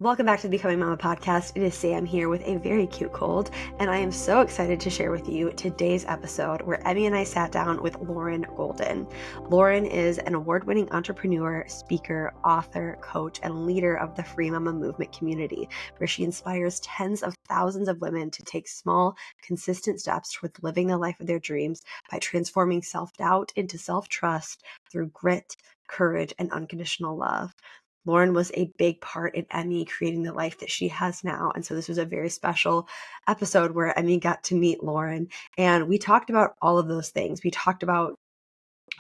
Welcome back to the Becoming Mama podcast. It is Sam here with a very cute cold, and I am so excited to share with you today's episode where Emmy and I sat down with Lauren Golden. Lauren is an award-winning entrepreneur, speaker, author, coach, and leader of the Free Mama movement community, where she inspires tens of thousands of women to take small, consistent steps towards living the life of their dreams by transforming self-doubt into self-trust through grit, courage, and unconditional love. Lauren was a big part in Emmy creating the life that she has now. And so this was a very special episode where Emmy got to meet Lauren. And we talked about all of those things. We talked about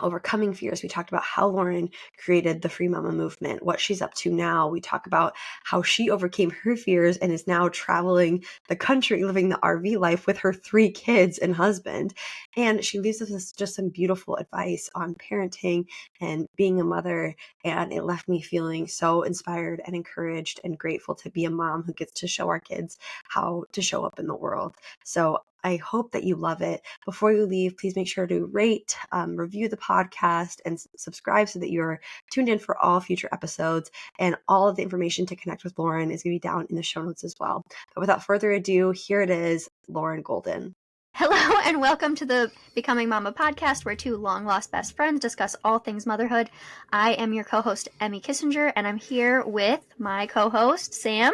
overcoming fears. We talked about how Lauren created the Free Mama movement, what she's up to now. We talk about how she overcame her fears and is now traveling the country, living the RV life with her 3 kids and husband. And she leaves us with just some beautiful advice on parenting and being a mother. And it left me feeling so inspired and encouraged and grateful to be a mom who gets to show our kids how to show up in the world. So I hope that you love it. Before you leave, please make sure to rate, review the podcast, and subscribe so that you're tuned in for all future episodes. And all of the information to connect with Lauren is going to be down in the show notes as well. But without further ado, here it is, Lauren Golden. Hello and welcome to the Becoming Mama podcast, where 2 long-lost best friends discuss all things motherhood. I am your co-host, Emmy Kissinger, and I'm here with my co-host, Sam.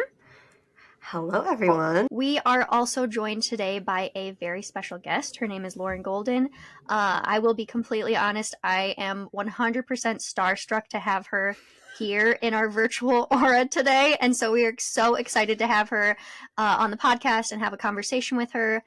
Hello, everyone. We are also joined today by a very special guest. Her name is Lauren Golden. I will be completely honest, I am 100% starstruck to have her here in our virtual aura today, and so we are so excited to have her on the podcast and have a conversation with her.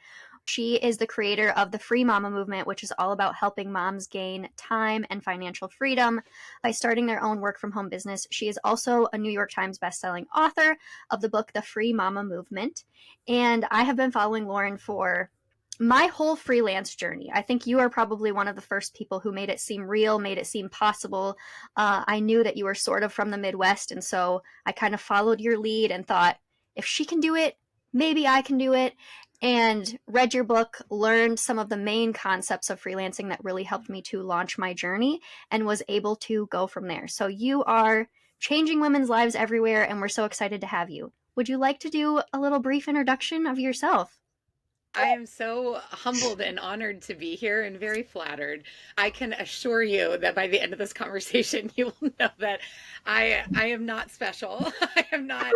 She is the creator of the Free Mama movement, which is all about helping moms gain time and financial freedom by starting their own work-from-home business. She is also a New York Times bestselling author of the book, The Free Mama Movement. And I have been following Lauren for my whole freelance journey. I think you are probably one of the first people who made it seem real, made it seem possible. I knew that you were sort of from the Midwest, and so I kind of followed your lead and thought, if she can do it, maybe I can do it. And read your book, learned some of the main concepts of freelancing that really helped me to launch my journey, and was able to go from there. So you are changing women's lives everywhere, and we're so excited to have you. Would you like to do a little brief introduction of yourself? I am so humbled and honored to be here and very flattered. I can assure you that by the end of this conversation, you will know that I am not special. I am not,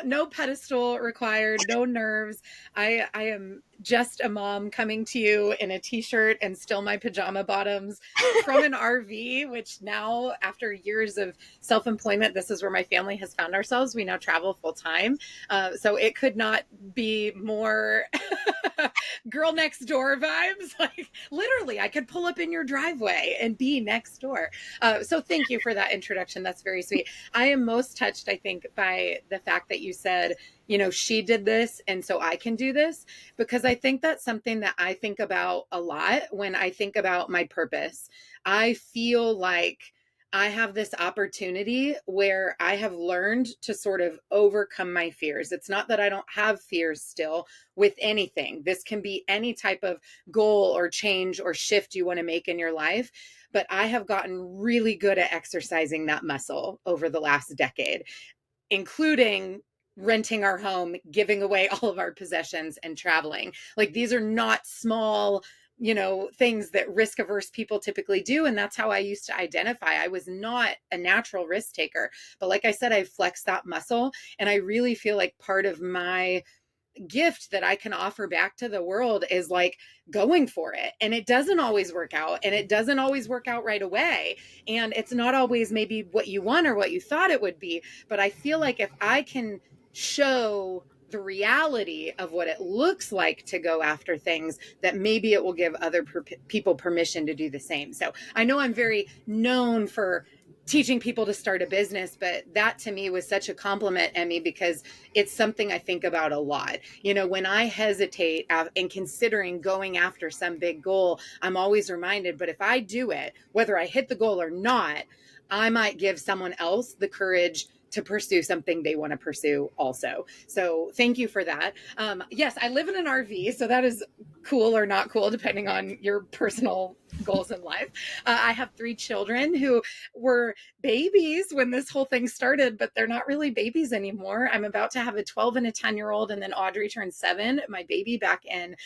no pedestal required, no nerves. I am just a mom coming to you in a t-shirt and still my pajama bottoms from an RV, which now, after years of self-employment, this is where my family has found ourselves. We now travel full time. So it could not be more girl next door vibes. Like literally, I could pull up in your driveway and be next door. So thank you for that introduction. That's very sweet. I am most touched, I think, by the fact that you said, you know, she did this and so I can do this, because I think that's something that I think about a lot when I think about my purpose. I feel like I have this opportunity where I have learned to sort of overcome my fears. It's not that I don't have fears still with anything. This can be any type of goal or change or shift you want to make in your life. But I have gotten really good at exercising that muscle over the last decade, including renting our home, giving away all of our possessions, and traveling. Like, these are not small, you know, things that risk averse people typically do. And that's how I used to identify. I was not a natural risk taker. But like I said, I flexed that muscle. And I really feel like part of my gift that I can offer back to the world is like going for it. And it doesn't always work out, and it doesn't always work out right away. And it's not always maybe what you want or what you thought it would be. But I feel like if I can show the reality of what it looks like to go after things, that maybe it will give other people permission to do the same. So I know I'm very known for teaching people to start a business, but that to me was such a compliment, Emmy, because it's something I think about a lot. You know, when I hesitate in considering going after some big goal, I'm always reminded, but if I do it, whether I hit the goal or not, I might give someone else the courage to pursue something they want to pursue also. So thank you for that. Yes, I live in an RV, so that is cool or not cool, depending on your personal goals in life. I have 3 children who were babies when this whole thing started, but they're not really babies anymore. I'm about to have a 12 and a 10-year-old, and then Audrey turned 7, my baby, back in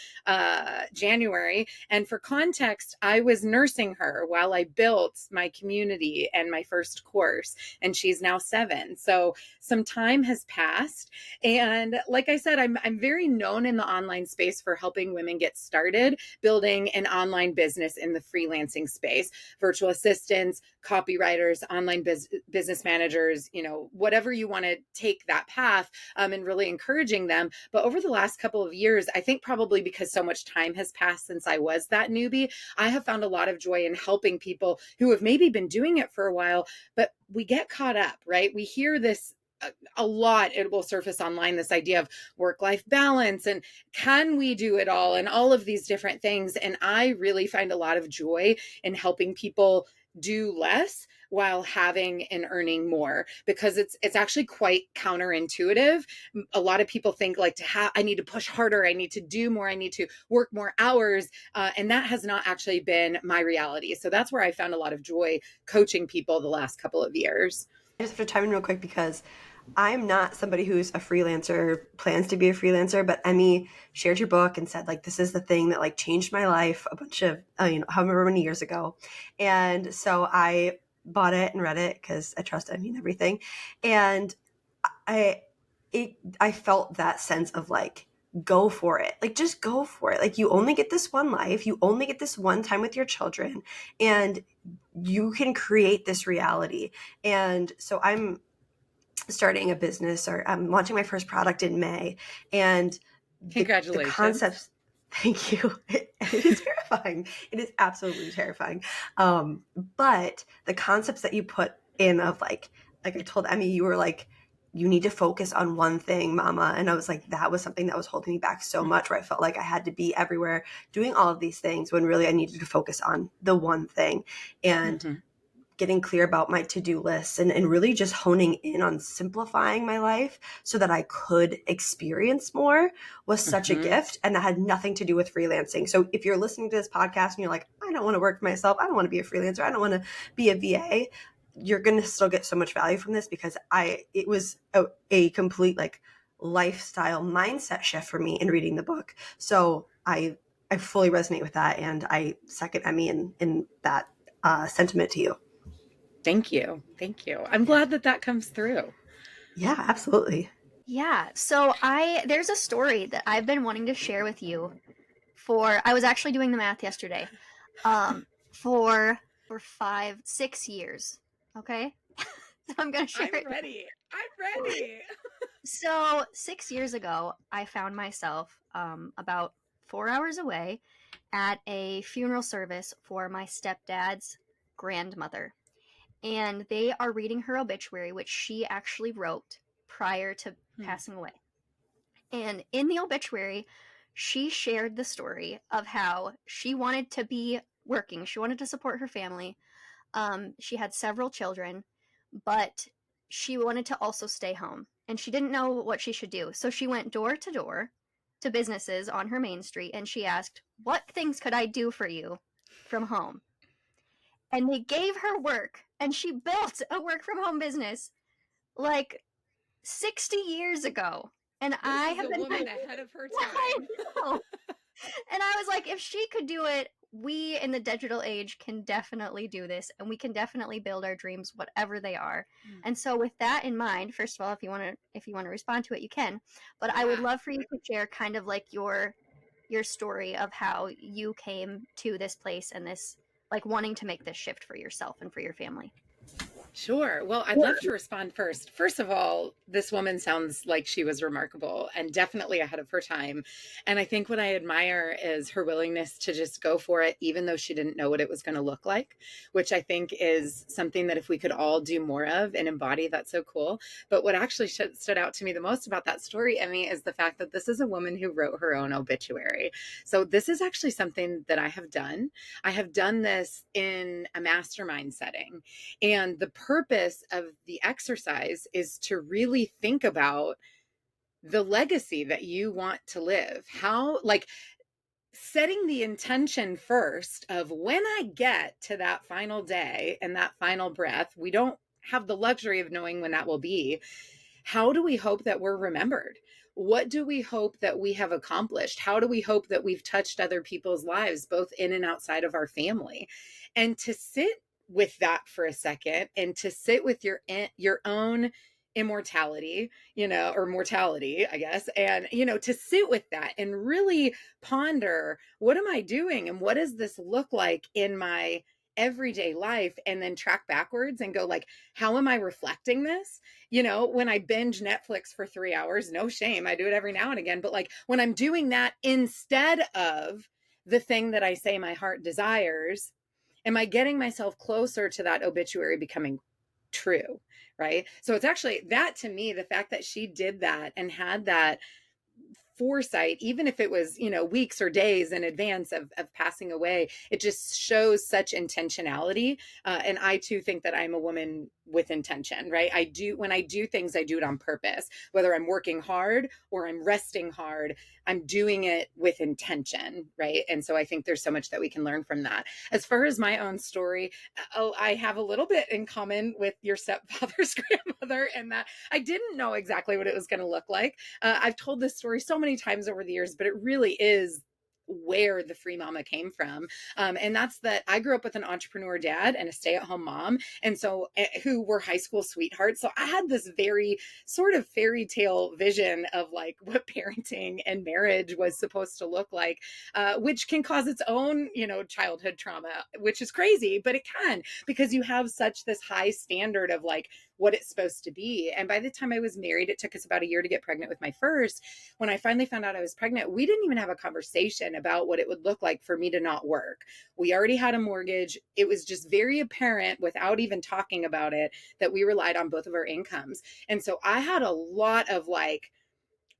January. And for context, I was nursing her while I built my community and my first course, and she's now 7. So some time has passed. And like I said, I'm very known in the online space for helping women get started building an online business in the freelancing space, virtual assistants, copywriters, online business managers, whatever you want to take that path, and really encouraging them. But over the last couple of years, I think probably because so much time has passed since I was that newbie, I have found a lot of joy in helping people who have maybe been doing it for a while, but we get caught up, right? We hear this a lot. It will surface online, this idea of work-life balance and can we do it all and all of these different things. And I really find a lot of joy in helping people do less while having and earning more, because it's actually quite counterintuitive. A lot of people think like I need to push harder, I need to do more, I need to work more hours, and that has not actually been my reality. So that's where I found a lot of joy coaching people the last couple of years. I just have to chime in real quick because I'm not somebody who's a freelancer, plans to be a freelancer, but Emmy shared your book and said, like, this is the thing that like changed my life a bunch of, however many years ago. And so I bought it and read it because I trust Emmy and everything. And I felt that sense of like, go for it. Like, just go for it. Like, you only get this one life. You only get this one time with your children, and you can create this reality. And so I'm starting a business, or I'm launching my first product in May. And Congratulations. the concepts, thank you. It is terrifying. It is absolutely terrifying. But the concepts that you put in of like I told Emmy, you were like, you need to focus on one thing, mama. And I was like, that was something that was holding me back so much, where I felt like I had to be everywhere doing all of these things when really I needed to focus on the one thing. And getting clear about my to-do lists and really just honing in on simplifying my life so that I could experience more was such a gift. And that had nothing to do with freelancing. So if you're listening to this podcast and you're like, I don't want to work for myself, I don't want to be a freelancer, I don't want to be a VA, you're going to still get so much value from this, because it was a complete like lifestyle mindset shift for me in reading the book. So I fully resonate with that. And I second Emmy in that sentiment to you. Thank you. Thank you. I'm glad that comes through. Yeah, absolutely. Yeah. So there's a story that I've been wanting to share with you I was actually doing the math yesterday, for 6 years. Okay. So I'm going to share it. I'm ready. So 6 years ago, I found myself about 4 hours away at a funeral service for my stepdad's grandmother. And they are reading her obituary, which she actually wrote prior to passing away. And in the obituary, she shared the story of how she wanted to be working. She wanted to support her family. She had several children, but she wanted to also stay home. And she didn't know what she should do. So she went door to door to businesses on her main street, and she asked, what things could I do for you from home? And they gave her work, and she built a work from home business like 60 years ago. And I have been a woman ahead of her time. I know. And I was like, if she could do it, we in the digital age can definitely do this, and we can definitely build our dreams, whatever they are. And so with that in mind, first of all, if you want to respond to it, you can. But I would love for you to share kind of like your story of how you came to this place and this, like, wanting to make this shift for yourself and for your family. Sure. Well, I'd love to respond first. First of all, this woman sounds like she was remarkable and definitely ahead of her time. And I think what I admire is her willingness to just go for it, even though she didn't know what it was going to look like, which I think is something that if we could all do more of and embody, that's so cool. But what actually stood out to me the most about that story, Emmy, is the fact that this is a woman who wrote her own obituary. So this is actually something that I have done. I have done this in a mastermind setting. And the purpose of the exercise is to really think about the legacy that you want to live. How, like, setting the intention first of when I get to that final day and that final breath, we don't have the luxury of knowing when that will be. How do we hope that we're remembered? What do we hope that we have accomplished? How do we hope that we've touched other people's lives, both in and outside of our family? And to sit with that for a second, and to sit with your own immortality, or mortality, I guess, and to sit with that and really ponder, what am I doing and what does this look like in my everyday life, and then track backwards and go like, how am I reflecting this? When I binge Netflix for 3 hours, no shame, I do it every now and again, but like when I'm doing that instead of the thing that I say my heart desires, am I getting myself closer to that obituary becoming true? Right. So it's actually that, to me, the fact that she did that and had that foresight, even if it was, weeks or days in advance of passing away, it just shows such intentionality. And I too think that I'm a woman with intention, right? When I do things, I do it on purpose, whether I'm working hard or I'm resting hard, I'm doing it with intention, right? And so I think there's so much that we can learn from that. As far as my own story, I have a little bit in common with your stepfather's grandmother, in that I didn't know exactly what it was going to look like. I've told this story so many times over the years, but it really is where the free mama came from. And that's that I grew up with an entrepreneur dad and a stay-at-home mom, and so who were high school sweethearts. So I had this very sort of fairy tale vision of like what parenting and marriage was supposed to look like, which can cause its own, childhood trauma, which is crazy, but it can, because you have such this high standard of like what it's supposed to be. And by the time I was married, it took us about a year to get pregnant with my first. When I finally found out I was pregnant, we didn't even have a conversation about what it would look like for me to not work. We already had a mortgage. It was just very apparent, without even talking about it, that we relied on both of our incomes. And so I had a lot of like,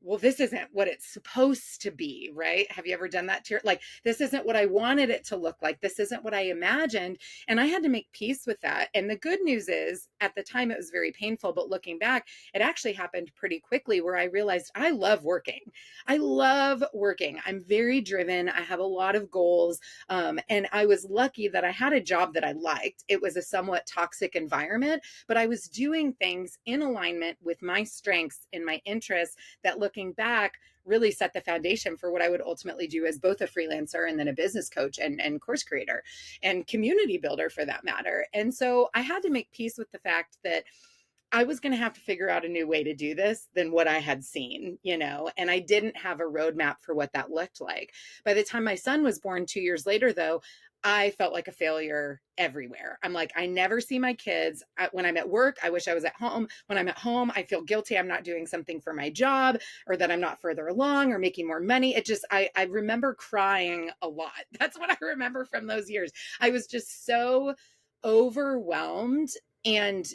well, this isn't what it's supposed to be, right? Have you ever done that to your, like, this isn't what I wanted it to look like. This isn't what I imagined. And I had to make peace with that. And the good news is, at the time, it was very painful, but looking back, it actually happened pretty quickly, where I realized I love working. I love working. I'm very driven. I have a lot of goals. And I was lucky that I had a job that I liked. It was a somewhat toxic environment, but I was doing things in alignment with my strengths and my interests that, looking back, really set the foundation for what I would ultimately do as both a freelancer and then a business coach and course creator and community builder, for that matter. And so I had to make peace with the fact that I was going to have to figure out a new way to do this than what I had seen, and I didn't have a roadmap for what that looked like. By the time my son was born 2 years later, though, I felt like a failure everywhere. I'm like, I never see my kids. When I'm at work, I wish I was at home. When I'm at home, I feel guilty I'm not doing something for my job, or that I'm not further along or making more money. It just, I remember crying a lot. That's what I remember from those years. I was just so overwhelmed and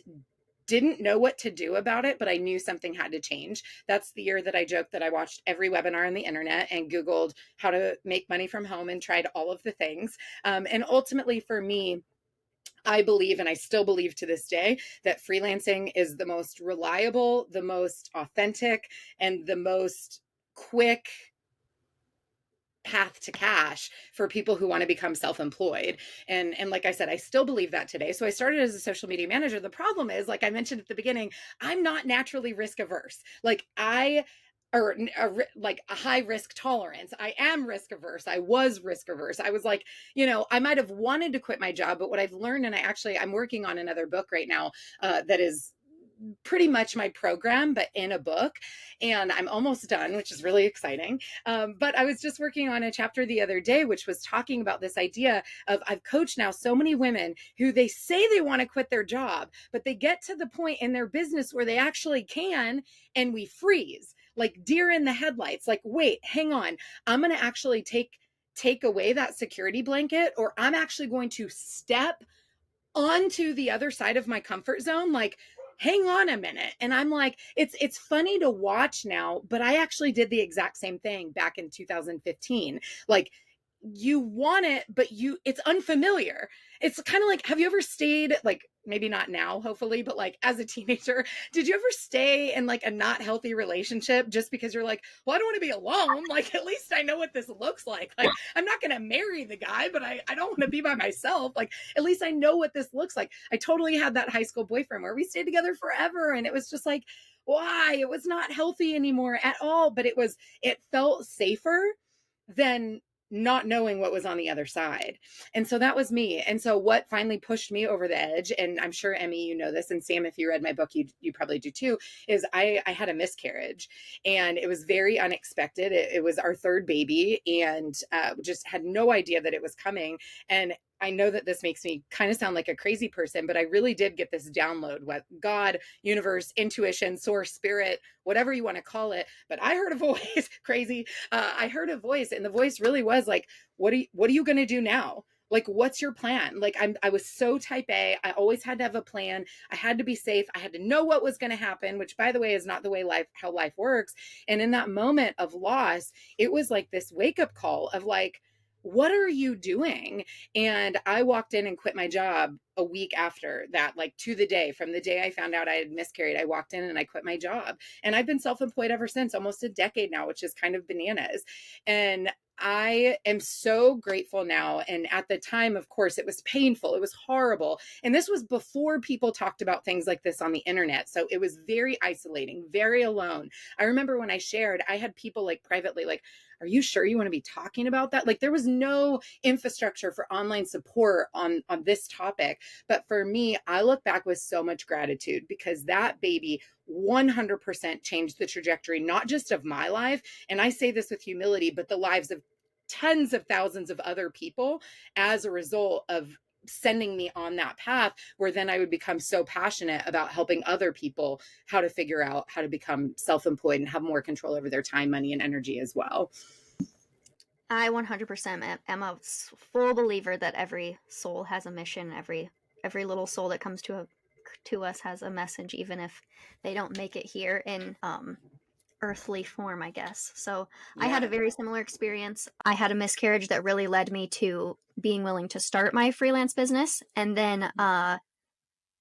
didn't know what to do about it, but I knew something had to change. That's the year that I joked that I watched every webinar on the internet and Googled how to make money from home and tried all of the things. And ultimately, for me, I believe, and I still believe to this day, that freelancing is the most reliable, the most authentic, and the most quick path to cash for people who want to become self-employed. And like I said, I still believe that today. So I started as a social media manager. The problem is, like I mentioned at the beginning, I'm not naturally risk averse. Like like a high risk tolerance. I am risk averse. I was risk averse. I was like, I might have wanted to quit my job, but what I've learned, and I'm working on another book right now that is pretty much my program, but in a book. And I'm almost done, which is really exciting. But I was just working on a chapter the other day, which was talking about this idea of, I've coached now so many women who they say they want to quit their job, but they get to the point in their business where they actually can, and we freeze like deer in the headlights. Like, wait, hang on. I'm going to actually take away that security blanket, or I'm actually going to step onto the other side of my comfort zone. Like, hang on a minute. And I'm like, it's funny to watch now, but I actually did the exact same thing back in 2015. Like, you want it, but it's unfamiliar. It's kind of like, have you ever stayed, like, maybe not now, hopefully, but like as a teenager, did you ever stay in like a not healthy relationship just because you're like, well, I don't want to be alone. Like, at least I know what this looks like. Like, I'm not going to marry the guy, but I don't want to be by myself. Like, at least I know what this looks like. I totally had that high school boyfriend where we stayed together forever. And it was just like, why? It was not healthy anymore at all. But it felt safer than not knowing what was on the other side. And so that was me. And so what finally pushed me over the edge, and I'm sure, Emmy, you know this, and Sam, if you read my book, you probably do too, is I had a miscarriage, and it was very unexpected. It was our third baby, and just had no idea that it was coming. And I know that this makes me kind of sound like a crazy person, but I really did get this download, what God, universe, intuition, source, spirit, whatever you want to call it. But I heard a voice, crazy. I heard a voice, and the voice really was like, what are you going to do now? Like, what's your plan? Like, I was so type A. I always had to have a plan. I had to be safe. I had to know what was going to happen, which, by the way, is not the way how life works. And in that moment of loss, it was like this wake up call of like, what are you doing? And I walked in and quit my job a week after that, like to the day, from the day I found out I had miscarried. I walked in and I quit my job. And I've been self-employed ever since, almost a decade now, which is kind of bananas. And I am so grateful now. And at the time, of course, it was painful. It was horrible. And this was before people talked about things like this on the internet. So it was very isolating, very alone. I remember when I shared, I had people like privately, like, are you sure you want to be talking about that? Like, there was no infrastructure for online support on this topic. But for me, I look back with so much gratitude, because that baby 100% changed the trajectory, not just of my life. And I say this with humility, but the lives of tens of thousands of other people as a result of sending me on that path, where then I would become so passionate about helping other people how to figure out how to become self-employed and have more control over their time, money, and energy as well. I 100% am a full believer that every soul has a mission. Every little soul that comes to us has a message, even if they don't make it here in earthly form, I guess. So yeah. I had a very similar experience. I had a miscarriage that really led me to being willing to start my freelance business. And then a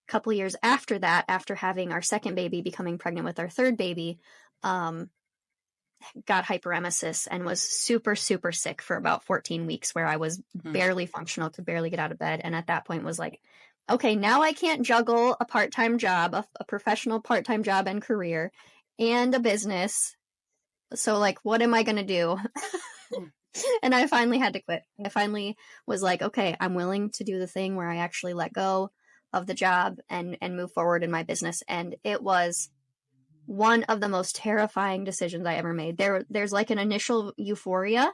couple years after that, after having our second baby, becoming pregnant with our third baby, got hyperemesis and was super, super sick for about 14 weeks, where I was barely functional, could barely get out of bed. And at that point was like, okay, now I can't juggle a part-time job, a professional part-time job and career, and a business. So like, what am I going to do? And I finally had to quit. I finally was like, okay, I'm willing to do the thing where I actually let go of the job and move forward in my business. And it was one of the most terrifying decisions I ever made. There's like an initial euphoria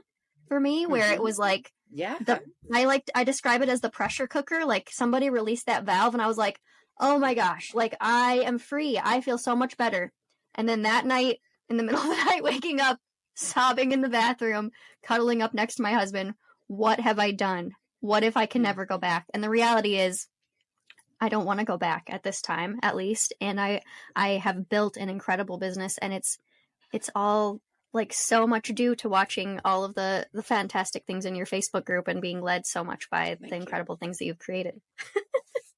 for me where it was like, yeah, I describe it as the pressure cooker. Like, somebody released that valve and I was like, oh my gosh, like, I am free. I feel so much better. And then that night, in the middle of the night, waking up, sobbing in the bathroom, cuddling up next to my husband, what have I done? What if I can never go back? And the reality is, I don't want to go back at this time, at least. And I have built an incredible business, and it's all like so much due to watching all of the fantastic things in your Facebook group and being led so much by the incredible things that you've created.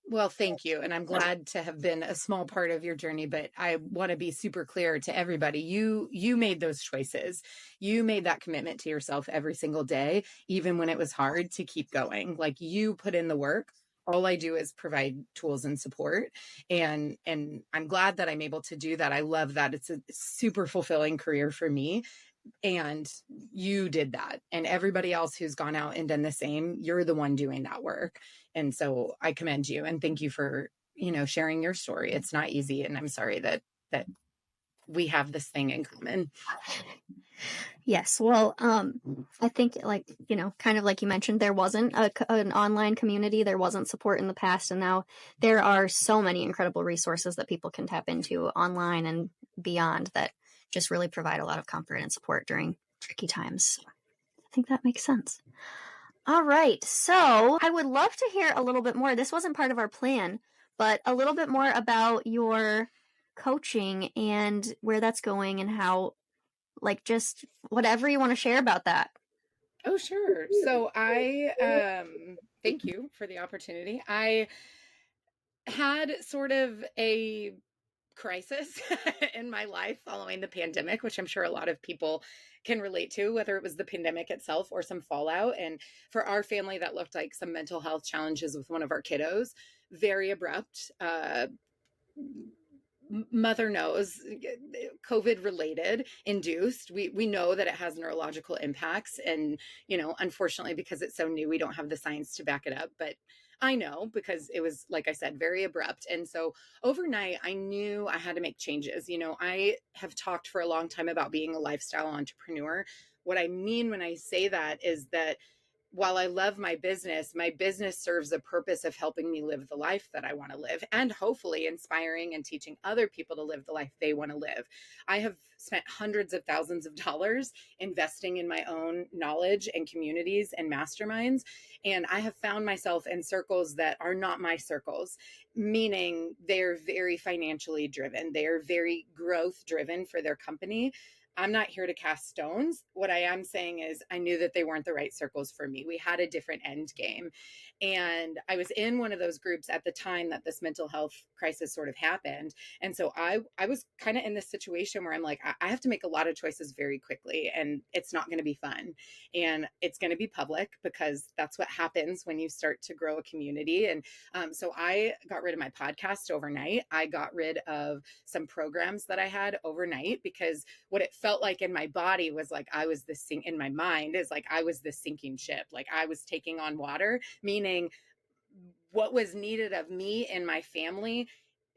Well, thank you. And I'm glad to have been a small part of your journey, but I want to be super clear to everybody. You made those choices. You made that commitment to yourself every single day, even when it was hard, to keep going. Like, you put in the work. All I do is provide tools and support. And I'm glad that I'm able to do that. I love that. It's a super fulfilling career for me. And you did that. And everybody else who's gone out and done the same, you're the one doing that work. And so I commend you and thank you for, sharing your story. It's not easy. And I'm sorry that we have this thing in common. Yes. Well, I think, like, kind of like you mentioned, there wasn't an online community. There wasn't support in the past. And now there are so many incredible resources that people can tap into online and beyond that just really provide a lot of comfort and support during tricky times. I think that makes sense. All right. So I would love to hear a little bit more. This wasn't part of our plan, but a little bit more about your coaching and where that's going and how, like, just whatever you want to share about that. Oh, sure. So thank you for the opportunity. I had sort of a crisis in my life following the pandemic, which I'm sure a lot of people can relate to, whether it was the pandemic itself or some fallout. And for our family, that looked like some mental health challenges with one of our kiddos, very abrupt. Mother knows, COVID related, induced. We know that it has neurological impacts, and unfortunately, because it's so new, we don't have the science to back it up. But I know, because it was, like I said, very abrupt. And so overnight, I knew I had to make changes. I have talked for a long time about being a lifestyle entrepreneur. What I mean when I say that is that while I love my business serves a purpose of helping me live the life that I want to live, and hopefully inspiring and teaching other people to live the life they want to live. I have spent hundreds of thousands of dollars investing in my own knowledge and communities and masterminds. And I have found myself in circles that are not my circles, meaning they're very financially driven. They are very growth driven for their company. I'm not here to cast stones. What I am saying is I knew that they weren't the right circles for me. We had a different end game. And I was in one of those groups at the time that this mental health crisis sort of happened. And so I was kind of in this situation where I'm like, I have to make a lot of choices very quickly, and it's not going to be fun. And it's going to be public, because that's what happens when you start to grow a community. And so I got rid of my podcast overnight. I got rid of some programs that I had overnight, because what it felt like in my body was like I was this sink in my mind is like I was this sinking ship, like I was taking on water, meaning what was needed of me and my family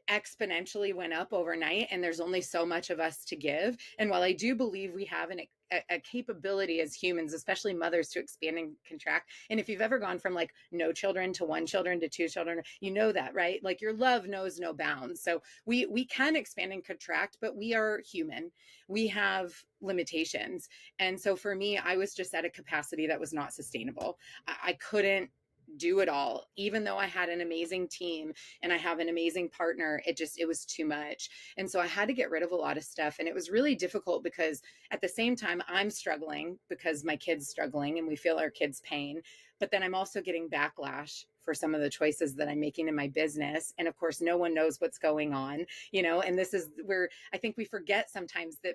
exponentially went up overnight, and there's only so much of us to give. And while I do believe we have a capability as humans, especially mothers, to expand and contract. And if you've ever gone from like no children to one children to two children, you know that, right? Like your love knows no bounds. So we can expand and contract, but we are human. We have limitations. And so for me, I was just at a capacity that was not sustainable. I couldn't do it all, even though I had an amazing team and I have an amazing partner. It was too much. And so I had to get rid of a lot of stuff. And it was really difficult, because at the same time I'm struggling because my kid's struggling and we feel our kids' pain. But then I'm also getting backlash for some of the choices that I'm making in my business. And of course, no one knows what's going on, and this is where I think we forget sometimes that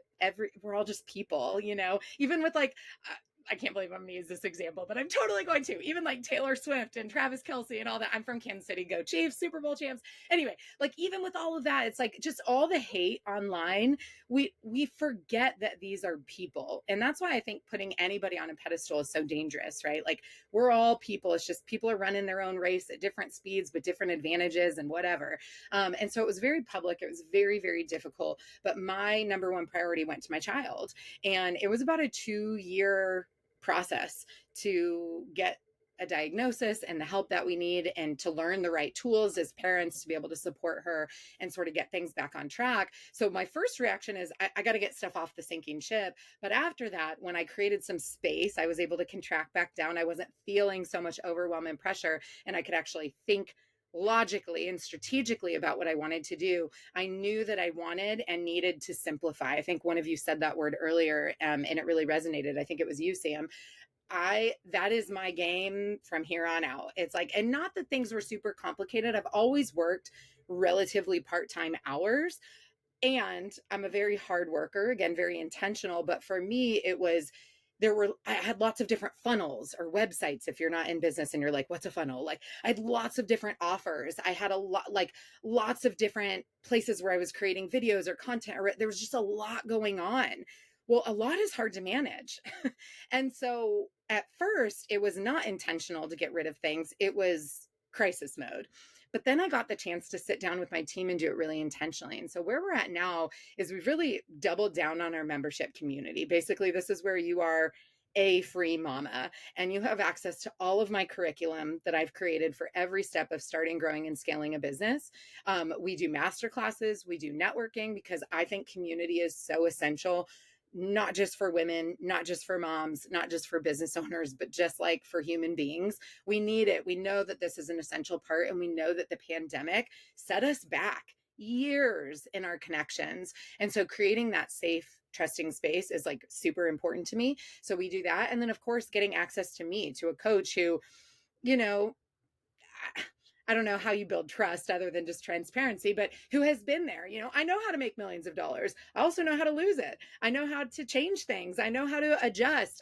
we're all just people, even with like, I can't believe I'm going to use this example, but I'm totally going to. Even like Taylor Swift and Travis Kelce and all that. I'm from Kansas City, go Chiefs, Super Bowl champs. Anyway, like even with all of that, it's like just all the hate online. We forget that these are people. And that's why I think putting anybody on a pedestal is so dangerous, right? Like we're all people. It's just people are running their own race at different speeds with different advantages and whatever. And so it was very public. It was very, very difficult. But my number one priority went to my child. And it was about a 2-year process to get a diagnosis and the help that we need, and to learn the right tools as parents to be able to support her and sort of get things back on track. So my first reaction is I got to get stuff off the sinking ship. But after that, when I created some space, I was able to contract back down. I wasn't feeling so much overwhelm and pressure, and I could actually think logically and strategically about what I wanted to do. I knew that I wanted and needed to simplify. I think one of you said that word earlier, and it really resonated. I think it was you, Sam. That is my game from here on out. It's like, and not that things were super complicated. I've always worked relatively part-time hours, and I'm a very hard worker, again, very intentional. But for me, I had lots of different funnels or websites. If you're not in business and you're like, what's a funnel? Like I had lots of different offers. I had lots of different places where I was creating videos or content, or there was just a lot going on. Well, a lot is hard to manage. And so at first it was not intentional to get rid of things. It was crisis mode. But then I got the chance to sit down with my team and do it really intentionally. And so where we're at now is we've really doubled down on our membership community. Basically, this is where you are a free mama, and you have access to all of my curriculum that I've created for every step of starting, growing, and scaling a business. We do masterclasses, we do networking, because I think community is so essential, not just for women, not just for moms, not just for business owners, but just like for human beings. We need it. We know that this is an essential part, and we know that the pandemic set us back years in our connections. And so creating that safe trusting space is like super important to me. So we do that. And then of course, getting access to me, to a coach who, you know, I don't know how you build trust other than just transparency, but who has been there. You know, I know how to make millions of dollars. I also know how to lose it. I know how to change things. I know how to adjust.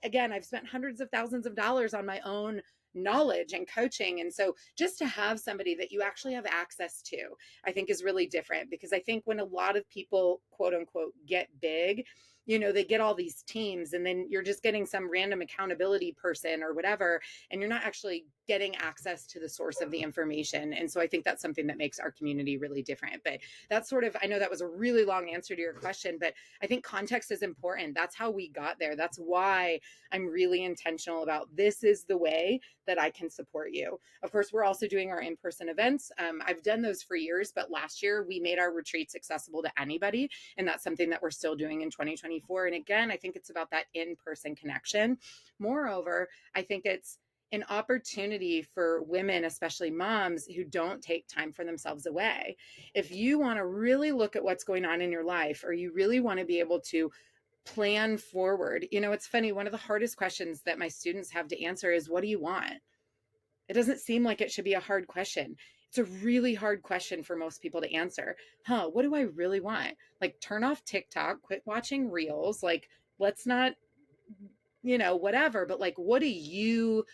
Again, I've spent hundreds of thousands of dollars on my own knowledge and coaching. And so just to have somebody that you actually have access to, I think is really different, because I think when a lot of people, quote unquote, get big, you know, they get all these teams and then you're just getting some random accountability person or whatever, and you're not actually getting access to the source of the information. And so I think that's something that makes our community really different. But that's sort of, I know that was a really long answer to your question, but I think context is important. That's how we got there. That's why I'm really intentional about this is the way that I can support you. Of course, we're also doing our in-person events. I've done those for years, but last year we made our retreats accessible to anybody. And that's something that we're still doing in 2024. And again, I think it's about that in-person connection. Moreover, I think it's an opportunity for women, especially moms, who don't take time for themselves away. If you want to really look at what's going on in your life, or you really want to be able to plan forward, you know, it's funny. One of the hardest questions that my students have to answer is, what do you want? It doesn't seem like it should be a hard question. It's a really hard question for most people to answer. What do I really want? Like, turn off TikTok, quit watching reels. Like, let's not, you know, whatever, but like, what do you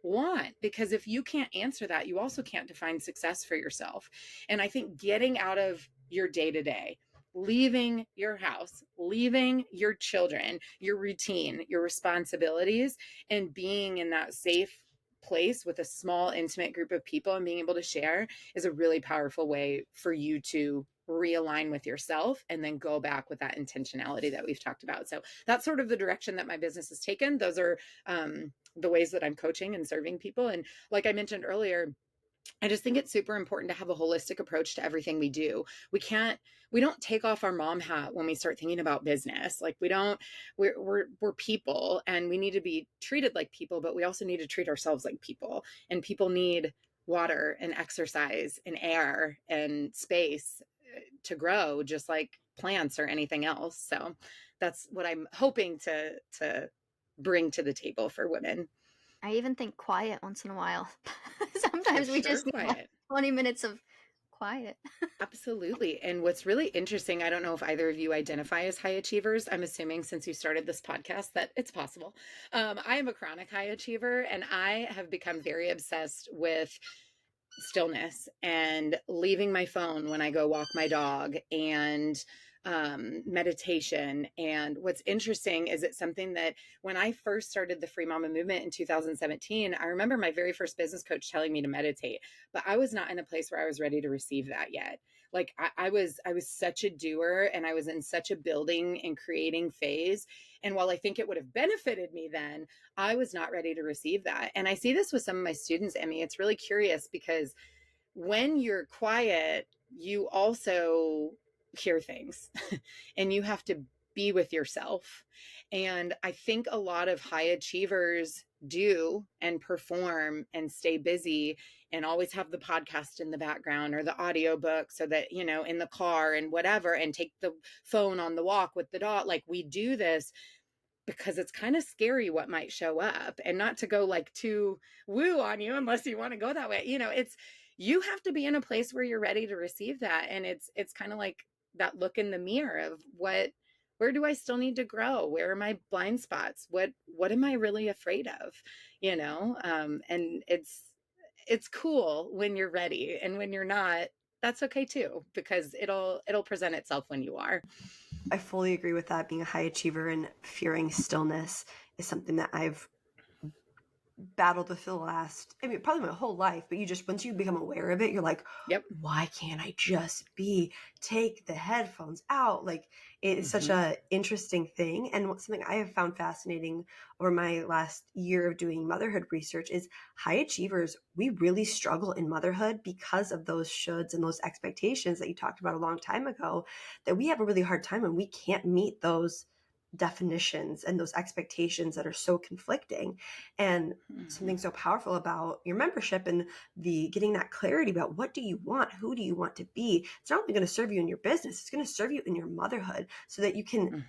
want? Because if you can't answer that, you also can't define success for yourself. And I think getting out of your day-to-day, leaving your house, leaving your children, your routine, your responsibilities, and being in that safe place with a small, intimate group of people and being able to share is a really powerful way for you to realign with yourself and then go back with that intentionality that we've talked about. So that's sort of the direction that my business has taken. Those are the ways that I'm coaching and serving people. And like I mentioned earlier, I just think it's super important to have a holistic approach to everything we do. We don't take off our mom hat when we start thinking about business. Like we're people, and we need to be treated like people, but we also need to treat ourselves like people. And people need water and exercise and air and space to grow, just like plants or anything else. So that's what I'm hoping to bring to the table for women. I even think quiet once in a while. Sometimes For we sure, just need like quiet. 20 minutes of quiet. Absolutely. And what's really interesting, I don't know if either of you identify as high achievers. I'm assuming since you started this podcast that it's possible. I am a chronic high achiever, and I have become very obsessed with stillness and leaving my phone when I go walk my dog, and meditation. And what's interesting is it's something that when I first started the Free Mama movement in 2017, I remember my very first business coach telling me to meditate, but I was not in a place where I was ready to receive that yet. Like I was such a doer, and I was in such a building and creating phase. And while I think it would have benefited me then, I was not ready to receive that. And I see this with some of my students, Emmy. It's really curious because when you're quiet, you also hear things and you have to be with yourself. And I think a lot of high achievers do and perform and stay busy and always have the podcast in the background or the audiobook, so that, you know, in the car and whatever, and take the phone on the walk with the dog. Like, we do this because it's kind of scary what might show up, and not to go like too woo on you unless you want to go that way. You know, you have to be in a place where you're ready to receive that. And it's kind of like that look in the mirror of where do I still need to grow? Where are my blind spots? What am I really afraid of? You know? And it's cool when you're ready, and when you're not, that's okay too, because it'll present itself when you are. I fully agree with that. Being a high achiever and fearing stillness is something that I've battled with for the last, I mean, probably my whole life, but you just, once you become aware of it, you're like, Yep. why can't I just take the headphones out? Like, it is such a interesting thing. And something I have found fascinating over my last year of doing motherhood research is high achievers, we really struggle in motherhood because of those shoulds and those expectations that you talked about a long time ago, that we have a really hard time when we can't meet those definitions and those expectations that are so conflicting. And something so powerful about your membership and the getting that clarity about what do you want, who do you want to be, it's not only going to serve you in your business, it's going to serve you in your motherhood, so that you can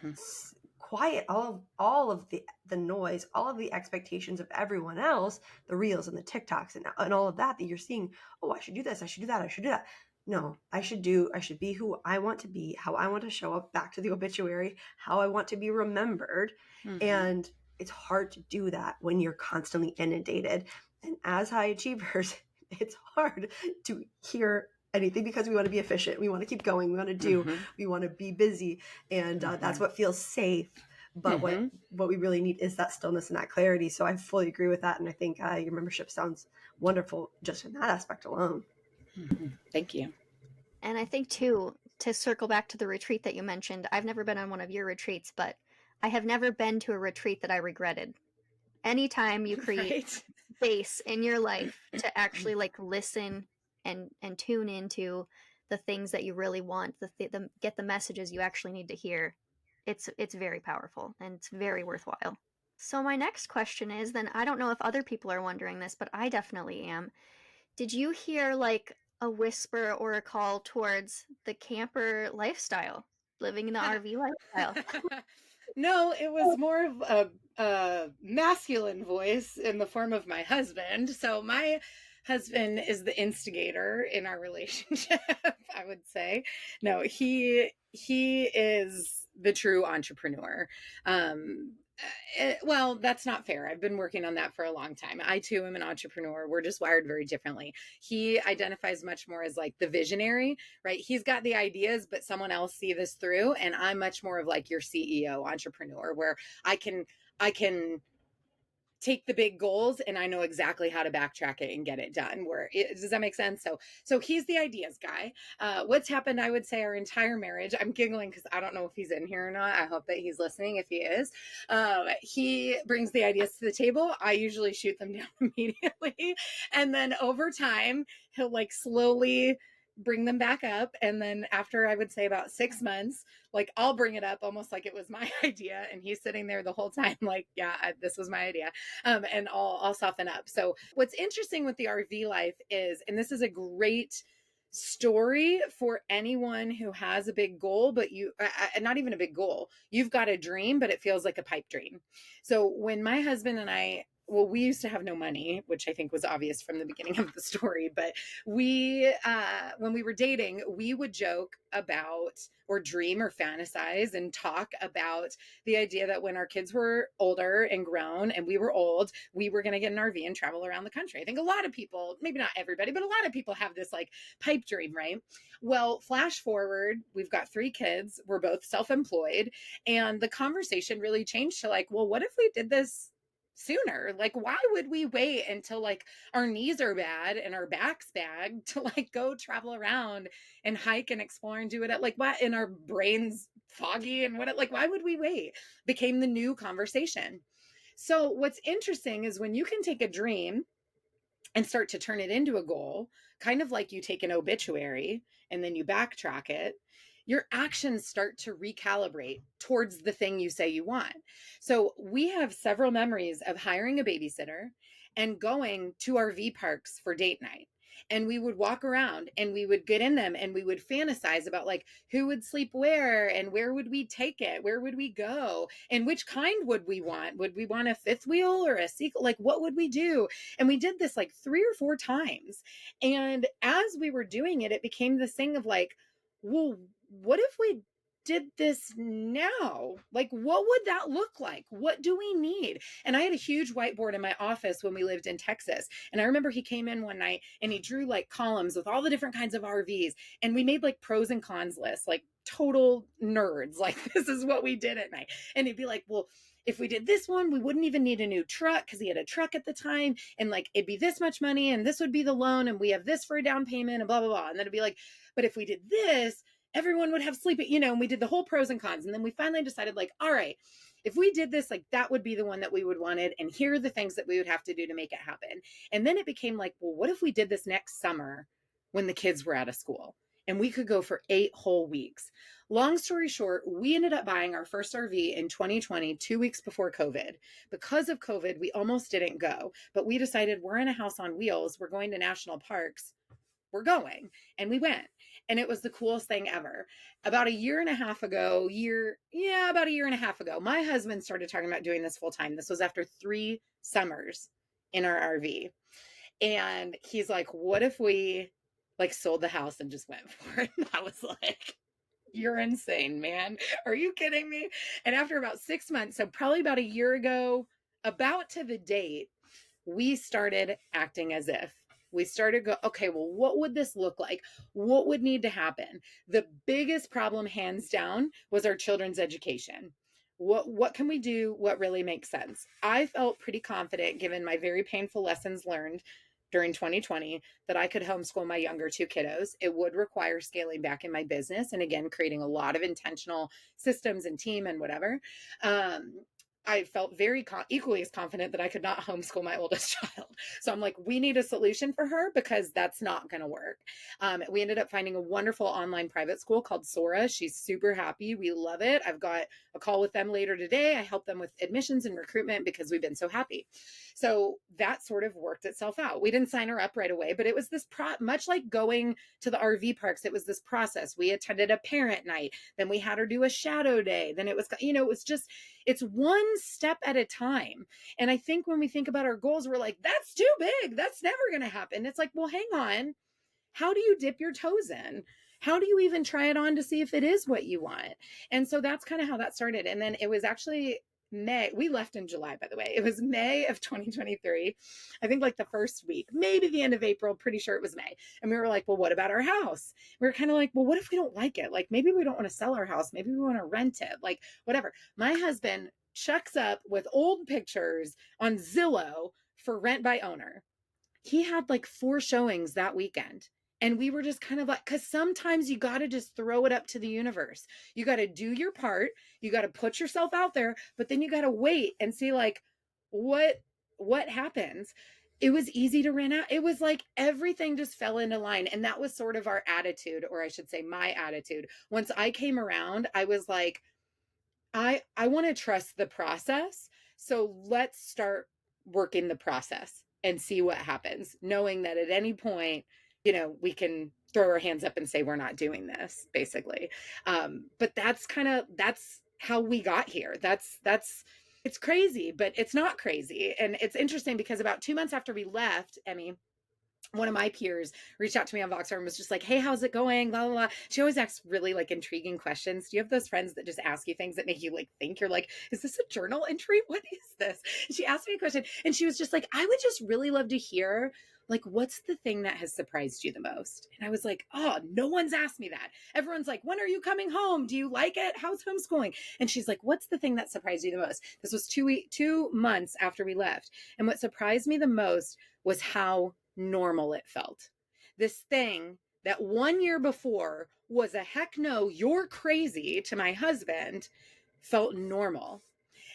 quiet all of the noise, all of the expectations of everyone else, the reels and the TikToks and all of that you're seeing. Oh, I should do this, I should do that, I should do that. No, I should be who I want to be, how I want to show up, back to the obituary, how I want to be remembered. And it's hard to do that when you're constantly inundated. And as high achievers, it's hard to hear anything because we want to be efficient. We want to keep going. We want to do, we want to be busy. And that's what feels safe. But what we really need is that stillness and that clarity. So I fully agree with that. And I think your membership sounds wonderful just in that aspect alone. Thank you. And I think, too, to circle back to the retreat that you mentioned, I've never been on one of your retreats, but I have never been to a retreat that I regretted. Anytime you create space in your life to actually like listen and tune into the things that you really want, get the messages you actually need to hear, it's very powerful and it's very worthwhile. So my next question is, then I don't know if other people are wondering this, but I definitely am. Did you hear like a whisper or a call towards the camper lifestyle, living in the RV lifestyle? No, it was more of a masculine voice in the form of my husband. So my husband is the instigator in our relationship, I would say. No, he is the true entrepreneur. Well, that's not fair. I've been working on that for a long time. I too am an entrepreneur. We're just wired very differently. He identifies much more as like the visionary, right? He's got the ideas, but someone else see this through. And I'm much more of like your CEO entrepreneur, where I can take the big goals and I know exactly how to backtrack it and get it done. Does that make sense? So he's the ideas guy. What's happened, I would say, our entire marriage, I'm giggling because I don't know if he's in here or not. I hope that he's listening. If he is, he brings the ideas to the table. I usually shoot them down immediately. And then over time, he'll like slowly bring them back up. And then after, I would say, about 6 months, like I'll bring it up almost like it was my idea. And he's sitting there the whole time like, yeah, this was my idea. And I'll soften up. So what's interesting with the RV life is, and this is a great story for anyone who has a big goal, but not even a big goal, you've got a dream, but it feels like a pipe dream. So when my husband and I, well, we used to have no money, which I think was obvious from the beginning of the story. But when we were dating, we would joke about or dream or fantasize and talk about the idea that when our kids were older and grown and we were old, we were going to get an RV and travel around the country. I think a lot of people, maybe not everybody, but a lot of people have this like pipe dream, right? Well, flash forward, we've got 3 kids. We're both self-employed. And the conversation really changed to like, well, what if we did this sooner? Like, why would we wait until like our knees are bad and our back's bad to like go travel around and hike and explore and do it at like what, in our brains foggy and what, like, why would we wait? Became the new conversation. So what's interesting is when you can take a dream and start to turn it into a goal, kind of like you take an obituary and then you backtrack it, your actions start to recalibrate towards the thing you say you want. So we have several memories of hiring a babysitter and going to RV parks for date night. And we would walk around and we would get in them and we would fantasize about like who would sleep where and where would we take it? Where would we go? And which kind would we want? Would we want a fifth wheel or a sequel? Like, what would we do? And we did this like 3 or 4 times. And as we were doing it, it became this thing of like, well, what if we did this now? Like, what would that look like? What do we need? And I had a huge whiteboard in my office when we lived in Texas. And I remember he came in one night and he drew like columns with all the different kinds of RVs. And we made like pros and cons lists, like total nerds. Like, this is what we did at night. And he'd be like, well, if we did this one, we wouldn't even need a new truck because he had a truck at the time. And like, it'd be this much money and this would be the loan. And we have this for a down payment and blah, blah, blah. And then it'd be like, but if we did this, everyone would have sleep, and we did the whole pros and cons. And then we finally decided like, all right, if we did this, like that would be the one that we would wanted. And here are the things that we would have to do to make it happen. And then it became like, well, what if we did this next summer when the kids were out of school? and we could go for 8 whole weeks. Long story short, we ended up buying our first RV in 2020, 2 weeks before COVID. Because of COVID, we almost didn't go, but we decided we're in a house on wheels. We're going to national parks. We're going. And we went. And it was the coolest thing ever. About a year and a half ago, my husband started talking about doing this full time. This was after 3 summers in our RV. And he's like, what if we like sold the house and just went for it? And I was like, you're insane, man. Are you kidding me? And after about 6 months, so probably about a year ago, about to the date, we started acting as if. We started go, okay, well, what would this look like? What would need to happen? The biggest problem, hands down, was our children's education. What can we do? What really makes sense? I felt pretty confident, given my very painful lessons learned during 2020, that I could homeschool my younger 2 kiddos. It would require scaling back in my business and, again, creating a lot of intentional systems and team and whatever. I felt very equally as confident that I could not homeschool my oldest child. So I'm like, we need a solution for her because that's not going to work. We ended up finding a wonderful online private school called Sora. She's super happy. We love it. I've got a call with them later today. I help them with admissions and recruitment because we've been so happy. So that sort of worked itself out. We didn't sign her up right away, but it was this much like going to the RV parks. It was this process. We attended a parent night. Then we had her do a shadow day. Then it was, it was just, it's one step at a time. And I think when we think about our goals, we're like, that's too big. That's never going to happen. It's like, well, hang on. How do you dip your toes in? How do you even try it on to see if it is what you want? And so that's kind of how that started. And then it was actually May. We left in July, by the way. It was May of 2023. I think like the first week, maybe the end of April, pretty sure it was May. And we were like, well, what about our house? We were kind of like, well, what if we don't like it? Like, maybe we don't want to sell our house. Maybe we want to rent it. Like, whatever. My husband checks up with old pictures on Zillow for rent by owner. He had like 4 showings that weekend. And we were just kind of like, because sometimes you got to just throw it up to the universe. You got to do your part. You got to put yourself out there, but then you got to wait and see like what happens. It was easy to rent out. It was like everything just fell into line. And that was sort of our attitude, or I should say my attitude. Once I came around, I was like, I want to trust the process. So let's start working the process and see what happens, knowing that at any point, we can throw our hands up and say, we're not doing this, basically. But that's how we got here. It's crazy, but it's not crazy. And it's interesting because about 2 months after we left, Emmy, one of my peers reached out to me on Voxer and was just like, hey, how's it going? Blah, blah, blah. She always asks really like intriguing questions. Do you have those friends that just ask you things that make you like think? You're like, is this a journal entry? What is this? And she asked me a question and she was just like, I would just really love to hear, like, what's the thing that has surprised you the most? And I was like, oh, no one's asked me that. Everyone's like, when are you coming home? Do you like it? How's homeschooling? And she's like, what's the thing that surprised you the most? This was 2 months after we left. And what surprised me the most was how normal it felt. This thing that 1 year before was a heck no, you're crazy to my husband, felt normal.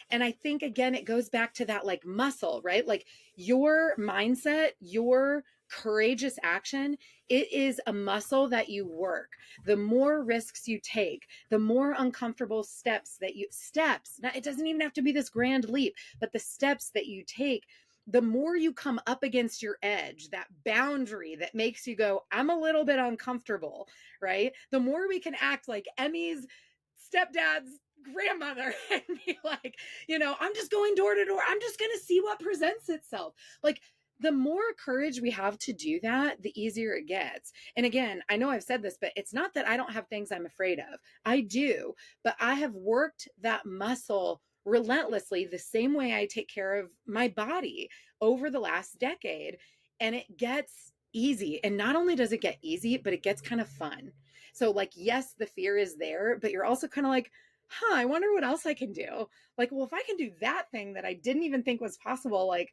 And I think, again, it goes back to that like muscle, right? Like your mindset, your courageous action, it is a muscle that you work. The more risks you take, the more uncomfortable steps, now it doesn't even have to be this grand leap, but the steps that you take, the more you come up against your edge, that boundary that makes you go, I'm a little bit uncomfortable, right? The more we can act like Emmy's stepdad's grandmother and be like, I'm just going door to door. I'm just going to see what presents itself. Like, the more courage we have to do that, the easier it gets. And again, I know I've said this, but it's not that I don't have things I'm afraid of. I do, but I have worked that muscle relentlessly the same way I take care of my body over the last decade. And it gets easy. And not only does it get easy, but it gets kind of fun. So like, yes, the fear is there, but you're also kind of like, I wonder what else I can do. Like, well, if I can do that thing that I didn't even think was possible, like,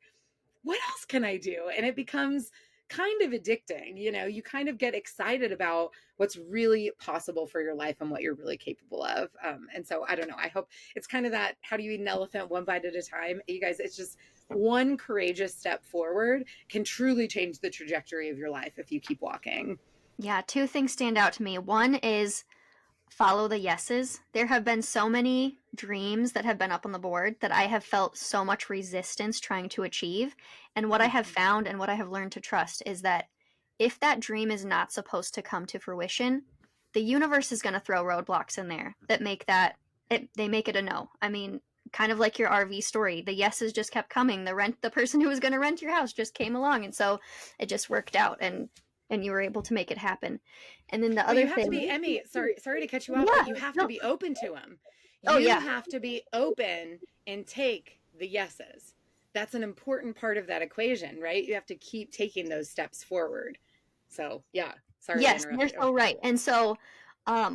what else can I do? And it becomes kind of addicting. You kind of get excited about what's really possible for your life and what you're really capable of. And so I don't know, I hope it's kind of that, how do you eat an elephant one bite at a time? You guys, it's just one courageous step forward can truly change the trajectory of your life if you keep walking. Yeah, two things stand out to me. One is follow the yeses. There have been so many dreams that have been up on the board that I have felt so much resistance trying to achieve. And what I have Mhm. found and what I have learned to trust is that if that dream is not supposed to come to fruition, the universe is going to throw roadblocks in there that make they make it a no. I mean, kind of like your RV story. The yeses just kept coming. The person who was going to rent your house just came along, and so it just worked out, and you were able to make it happen. And then the But other you have to thing, be, Emmy, sorry to cut you off, yeah, but you have to no, be open to them. oh You yeah, have to be open and take the yeses. That's an important part of that equation, right? You have to keep taking those steps forward. So, yeah, sorry to yes, interrupt you're you. so right. And so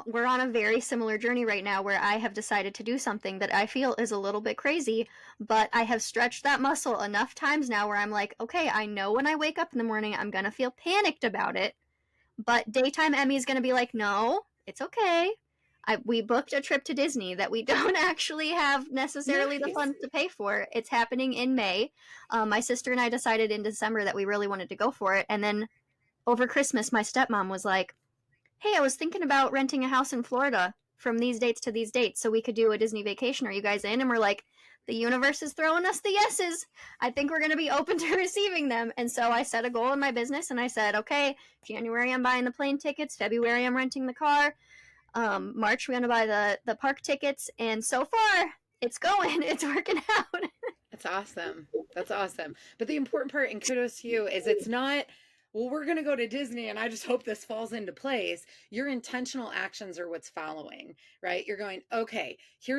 we're on a very similar journey right now where I have decided to do something that I feel is a little bit crazy, but I have stretched that muscle enough times now where I'm like, okay, I know when I wake up in the morning, I'm going to feel panicked about it. But daytime Emmy is going to be like, no, it's okay. We booked a trip to Disney that we don't actually have necessarily the Nice. funds to pay for. It's happening in May. My sister and I decided in December that we really wanted to go for it. And then over Christmas, my stepmom was like, hey, I was thinking about renting a house in Florida from these dates to these dates so we could do a Disney vacation. Are you guys in? And we're like, the universe is throwing us the yeses. I think we're going to be open to receiving them. And so I set a goal in my business and I said, okay, January I'm buying the plane tickets, February I'm renting the car, March we're going to buy the park tickets. And so far, it's going, it's working out. That's awesome. That's awesome. But the important part, and kudos to you, is it's not, well, we're going to go to Disney and I just hope this falls into place. Your intentional actions are what's following, right? You're going, okay, here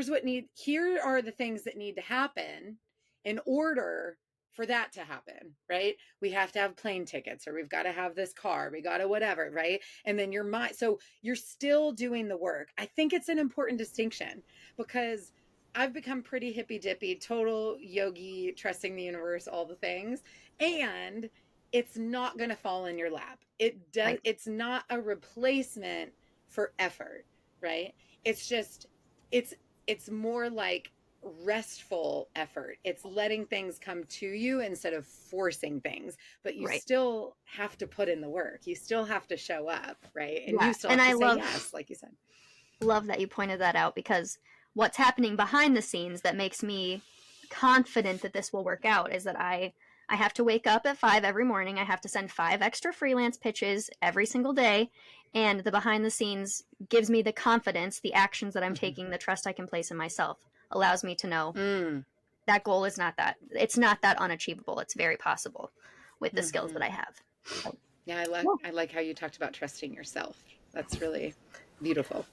are the things that need to happen in order for that to happen, right? We have to have plane tickets, or we've got to have this car, we got to whatever, right? And then your mind, so you're still doing the work. I think it's an important distinction because I've become pretty hippy dippy, total yogi, trusting the universe, all the things. And it's not going to fall in your lap. Right. It's not a replacement for effort, right? It's just, it's, it's more like restful effort. It's letting things come to you instead of forcing things, but you Right. still have to put in the work. You still have to show up, right? And Yeah. you still And have to I say yes, like you said. love that you pointed that out because what's happening behind the scenes that makes me confident that this will work out is that I have to wake up at 5 every morning. I have to send 5 extra freelance pitches every single day, and the behind the scenes gives me the confidence, the actions that I'm Mm-hmm. taking, the trust I can place in myself allows me to know Mm. that goal is not that it's not that unachievable. It's very possible with the skills Mm-hmm. that I have. So, Yeah, yeah, I like how you talked about trusting yourself. That's really beautiful.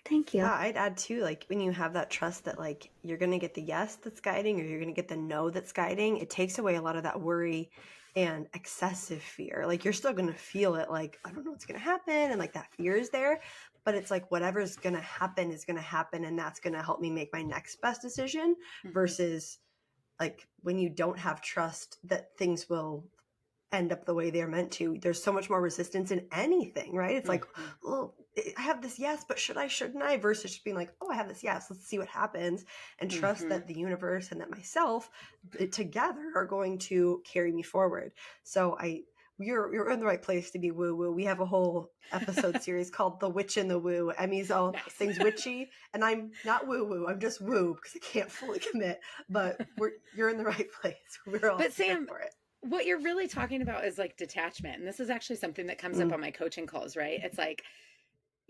thank you. Yeah, I'd add too, like when you have that trust that like you're gonna get the yes that's guiding or you're gonna get the no that's guiding, it takes away a lot of that worry and excessive fear. Like you're still gonna feel it like, I don't know what's gonna happen, and like that fear is there, but it's like whatever's gonna happen is gonna happen and that's gonna help me make my next best decision Mm-hmm. versus like when you don't have trust that things will end up the way they're meant to. There's so much more resistance in anything, right? It's like, Mm-hmm. oh, I have this yes, but should I, shouldn't I? Versus just being like, oh, I have this yes, let's see what happens, and trust Mm-hmm. that the universe and that myself together are going to carry me forward. So you're in the right place to be woo woo. We have a whole episode series called The Witch and the Woo. Emmy's all Nice. things witchy, and I'm not woo woo. I'm just woo because I can't fully commit. But you're in the right place. We're all But here Sam, for it. what you're really talking about is like detachment. And this is actually something that comes up Mm. on my coaching calls, right? It's like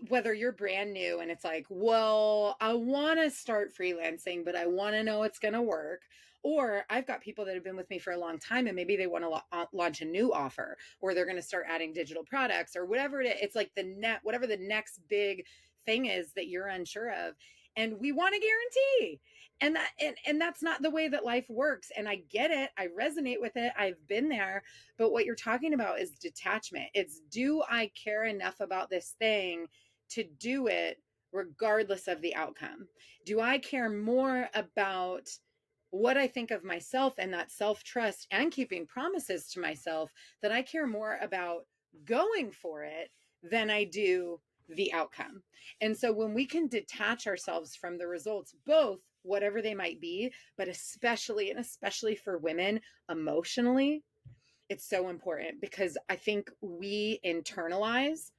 whether you're brand new and it's like, well, I want to start freelancing, but I want to know it's going to work. Or I've got people that have been with me for a long time and maybe they want to launch a new offer or they're going to start adding digital products or whatever it is. It's like whatever the next big thing is that you're unsure of. And we want a guarantee. And that's not the way that life works. And I get it. I resonate with it. I've been there. But what you're talking about is detachment. It's, do I care enough about this thing to do it regardless of the outcome? Do I care more about what I think of myself and that self trust and keeping promises to myself, that I care more about going for it than I do the outcome? And so when we can detach ourselves from the results, both whatever they might be, but especially and especially for women emotionally, It's so important because I think we internalize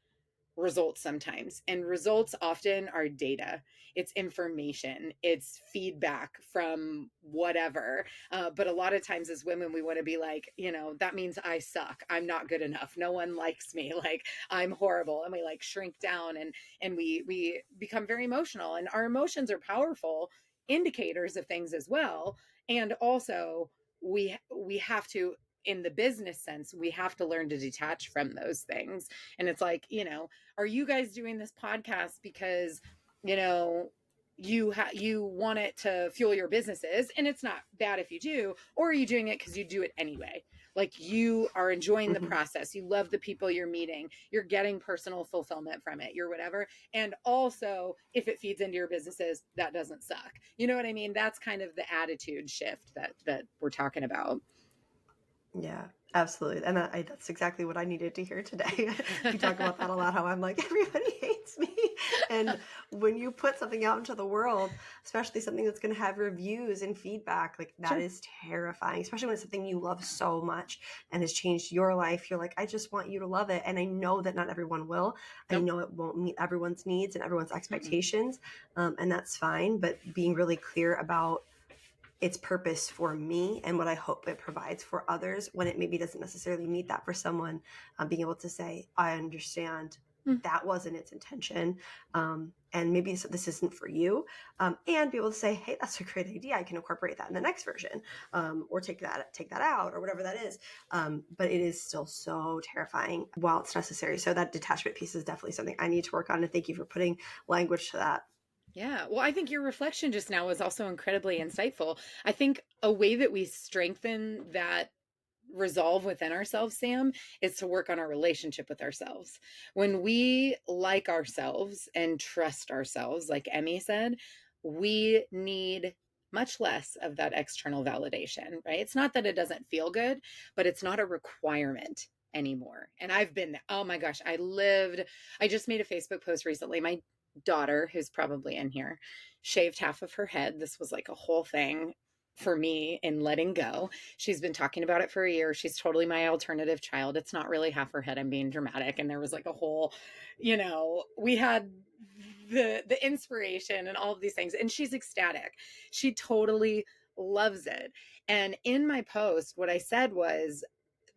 results sometimes, and results often are data, it's information, it's feedback from whatever. But a lot of times as women, we want to be like, that means I suck, I'm not good enough, no one likes me, like I'm horrible, and we like shrink down, and we become very emotional, and our emotions are powerful indicators of things as well. And also we have to, in the business sense, we have to learn to detach from those things. And it's like, are you guys doing this podcast because you want it to fuel your businesses, and it's not bad if you do, or are you doing it because you do it anyway, like you are enjoying the process, you love the people you're meeting, you're getting personal fulfillment from it, you're whatever. And also, if it feeds into your businesses, that doesn't suck. You know what I mean? That's kind of the attitude shift that we're talking about. Yeah, absolutely. And that's exactly what I needed to hear today. We talk about that a lot, how I'm like, everybody hates me. And when you put something out into the world, especially something that's going to have reviews and feedback, like that Sure. is terrifying, especially when it's something you love so much and has changed your life. You're like, I just want you to love it. And I know that not everyone will. Nope. I know it won't meet everyone's needs and everyone's expectations. And that's fine. But being really clear about its purpose for me and what I hope it provides for others, when it maybe doesn't necessarily meet that for someone, being able to say, I understand that wasn't its intention. And maybe this isn't for you. And be able to say, hey, that's a great idea. I can incorporate that in the next version, or take that out, or whatever that is. But it is still so terrifying while it's necessary. So that detachment piece is definitely something I need to work on. And thank you for putting language to that. Yeah. Well, I think your reflection just now was also incredibly insightful. I think a way that we strengthen that resolve within ourselves, Sam, is to work on our relationship with ourselves. When we like ourselves and trust ourselves, like Emmy said, we need much less of that external validation, right? It's not that it doesn't feel good, but it's not a requirement anymore. And I've been, oh my gosh, I just made a Facebook post recently. My daughter, who's probably in here, shaved half of her head. This was like a whole thing for me in letting go. She's been talking about it for a year. She's totally my alternative child. It's not really half her head. I'm being dramatic. And there was like a whole, we had the inspiration and all of these things. And she's ecstatic. She totally loves it. And in my post, what I said was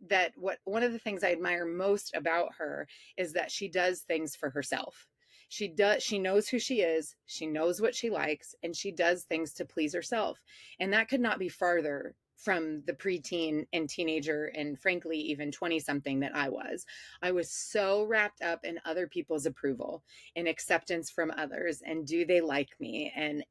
that one of the things I admire most about her is that she does things for herself. She knows who she is, she knows what she likes, and she does things to please herself. And that could not be farther from the preteen and teenager, and frankly even 20 something that I was so wrapped up in other people's approval and acceptance from others, and do they like me, and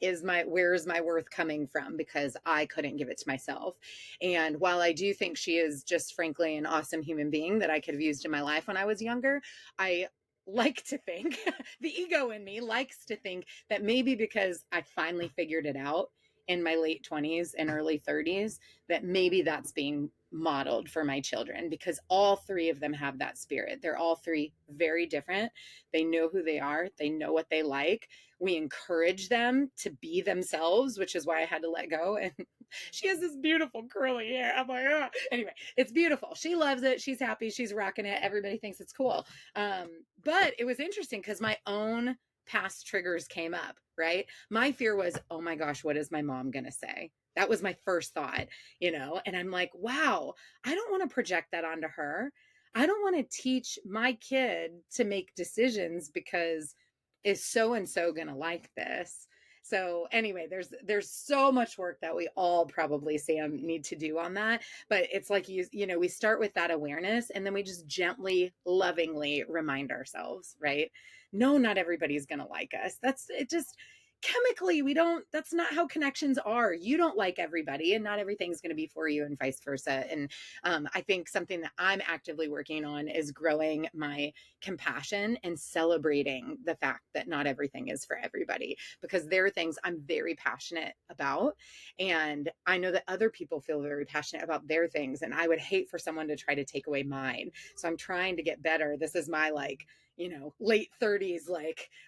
where is my worth coming from, because I couldn't give it to myself. And while I do think she is just frankly an awesome human being that I could have used in my life when I was younger, I like to think the ego in me likes to think that maybe because I finally figured it out in my late 20s and early 30s, that maybe that's being modeled for my children, because all three of them have that spirit. They're all three very different. They know who they are, they know what they like. We encourage them to be themselves, which is why I had to let go. And she has this beautiful curly hair. I'm like, oh. Anyway, it's beautiful. She loves it. She's happy. She's rocking it. Everybody thinks it's cool. But it was interesting because my own past triggers came up, right? My fear was, oh my gosh, what is my mom going to say? That was my first thought, and I'm like, wow, I don't want to project that onto her. I don't want to teach my kid to make decisions because is so and so going to like this. So anyway, there's so much work that we all probably, Sam, need to do on that. But it's like, we start with that awareness, and then we just gently, lovingly remind ourselves, right? No, not everybody's going to like us. That's it. Just chemically, that's not how connections are. You don't like everybody, and not everything's going to be for you, and vice versa. And I think something that I'm actively working on is growing my compassion and celebrating the fact that not everything is for everybody, because there are things I'm very passionate about, and I know that other people feel very passionate about their things, and I would hate for someone to try to take away mine. So I'm trying to get better. This is my late 30s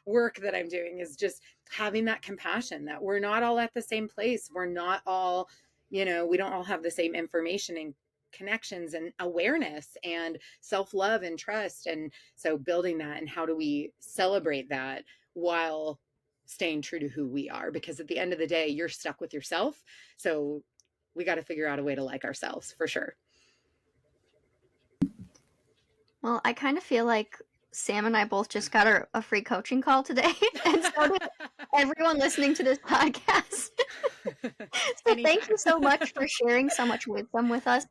work that I'm doing, is just having that compassion that we're not all at the same place. We're not all, we don't all have the same information and connections and awareness and self-love and trust. And so building that, and how do we celebrate that while staying true to who we are? Because at the end of the day, you're stuck with yourself. So we got to figure out a way to like ourselves, for sure. Well, I kind of feel like Sam and I both just got a free coaching call today, and so did everyone listening to this podcast. So thank you so much for sharing so much wisdom with us.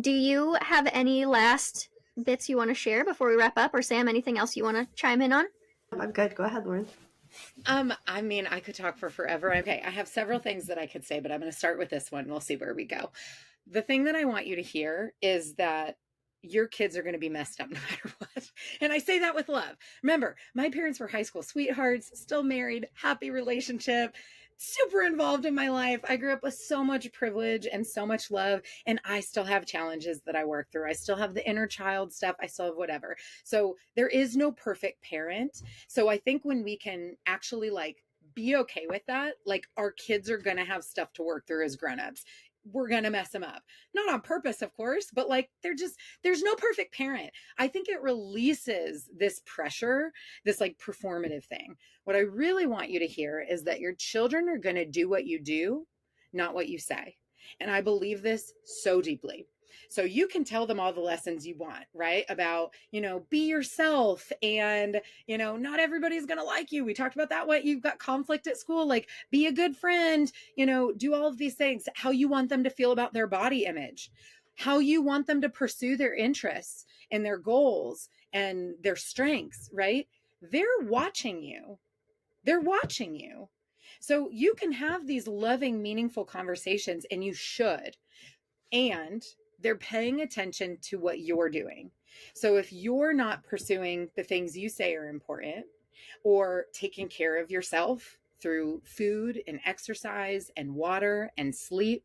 Do you have any last bits you want to share before we wrap up? Or Sam, anything else you want to chime in on? I'm good. Go ahead, Lauren. I mean, I could talk for forever. Okay, I have several things that I could say, but I'm going to start with this one. We'll see where we go. The thing that I want you to hear is that your kids are going to be messed up no matter what. And I say that with love. Remember, my parents were high school sweethearts, still married, happy relationship, super involved in my life. I grew up with so much privilege and so much love, and I still have challenges that I work through. I still have the inner child stuff. I still have whatever. So there is no perfect parent. So I think when we can actually like be okay with that, like our kids are going to have stuff to work through as grownups. We're going to mess them up. Not on purpose, of course, but like there's no perfect parent. I think it releases this pressure, this like performative thing. What I really want you to hear is that your children are going to do what you do, not what you say. And I believe this so deeply. So you can tell them all the lessons you want, right? About, be yourself, and, not everybody's going to like you. We talked about that. What you've got conflict at school, like be a good friend, do all of these things, how you want them to feel about their body image, how you want them to pursue their interests and their goals and their strengths, right? They're watching you. They're watching you. So you can have these loving, meaningful conversations, and you should. And they're paying attention to what you're doing. So if you're not pursuing the things you say are important, or taking care of yourself through food and exercise and water and sleep,